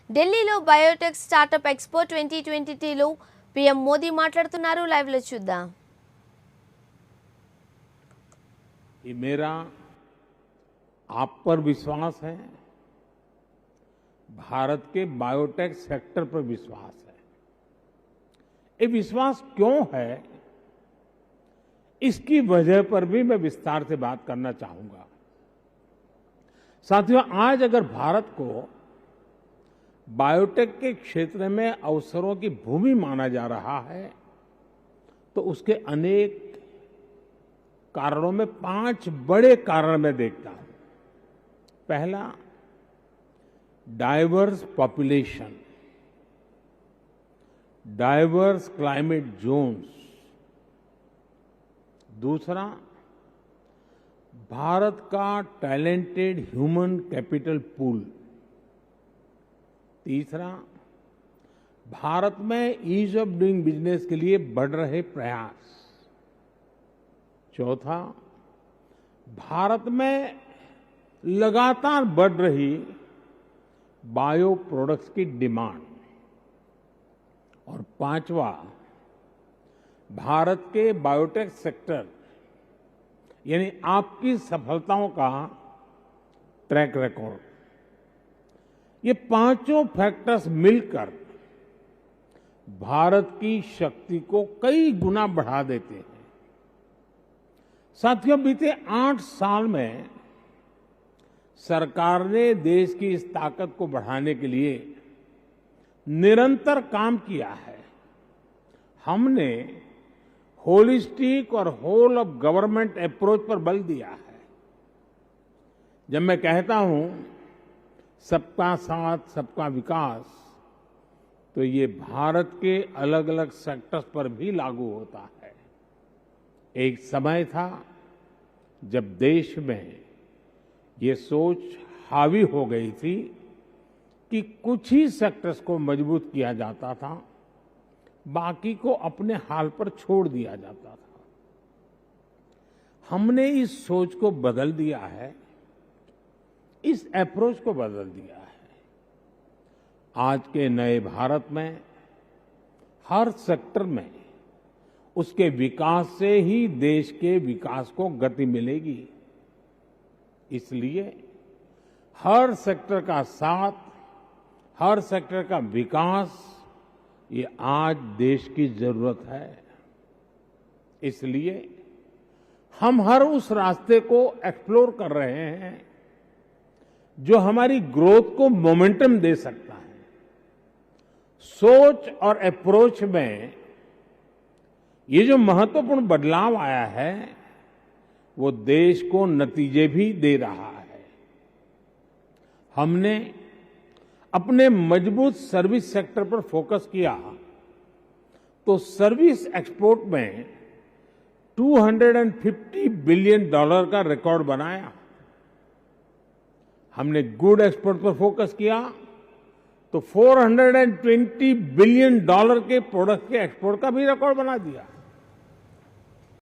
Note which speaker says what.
Speaker 1: ఢిల్లీలో biotech startup expo 2022లో PM Modi మాట్లాడుతున్నారు. లైవ్ లో చూద్దాం.
Speaker 2: ये मेरा आप पर विश्वास है, भारत के बायोटेक सेक्टर पर विश्वास है. ये विश्वास क्यों है, इसकी वजह पर भी मैं विस्तार से बात करना चाहूंगा. साथियों, आज अगर भारत को बायोटेक के क्षेत्र में अवसरों की भूमि माना जा रहा है, तो उसके अनेक कारणों में 5 बड़े कारण मैं देखता हूं. पहला, diverse population, diverse climate zones. दूसरा, भारत का टैलेंटेड ह्यूमन कैपिटल पूल. तीसरा, भारत में ईज ऑफ डूइंग बिजनेस के लिए बढ़ रहे प्रयास. चौथा, भारत में लगातार बढ़ रही बायो प्रोडक्ट्स की डिमांड. और पांचवा, भारत के बायोटेक सेक्टर यानी आपकी सफलताओं का ट्रैक रिकॉर्ड. ये पांचों फैक्टर्स मिलकर भारत की शक्ति को कई गुना बढ़ा देते हैं. साथियों, बीते 8 साल में सरकार ने देश की इस ताकत को बढ़ाने के लिए निरंतर काम किया है. हमने होलिस्टिक और होल ऑफ गवर्नमेंट अप्रोच पर बल दिया है. जब मैं कहता हूं सबका साथ सबका विकास, तो ये भारत के अलग अलग सेक्टर्स पर भी लागू होता है. एक समय था जब देश में ये सोच हावी हो गई थी कि कुछ ही सेक्टर्स को मजबूत किया जाता था, बाकी को अपने हाल पर छोड़ दिया जाता था. हमने इस सोच को बदल दिया है, इस अप्रोच को बदल दिया है. आज के नए भारत में हर सेक्टर में उसके विकास से ही देश के विकास को गति मिलेगी. इसलिए हर सेक्टर का साथ, हर सेक्टर का विकास, ये आज देश की जरूरत है. इसलिए हम हर उस रास्ते को एक्सप्लोर कर रहे हैं जो हमारी ग्रोथ को मोमेंटम दे सकता है. सोच और अप्रोच में ये जो महत्वपूर्ण बदलाव आया है, वो देश को नतीजे भी दे रहा है. हमने अपने मजबूत सर्विस सेक्टर पर फोकस किया, तो सर्विस एक्सपोर्ट में $250 बिलियन का रिकॉर्ड बनाया. हमने गुड एक्सपोर्ट पर फोकस किया, तो $420 बिलियन के प्रोडक्ट के एक्सपोर्ट का भी रिकॉर्ड बना दिया.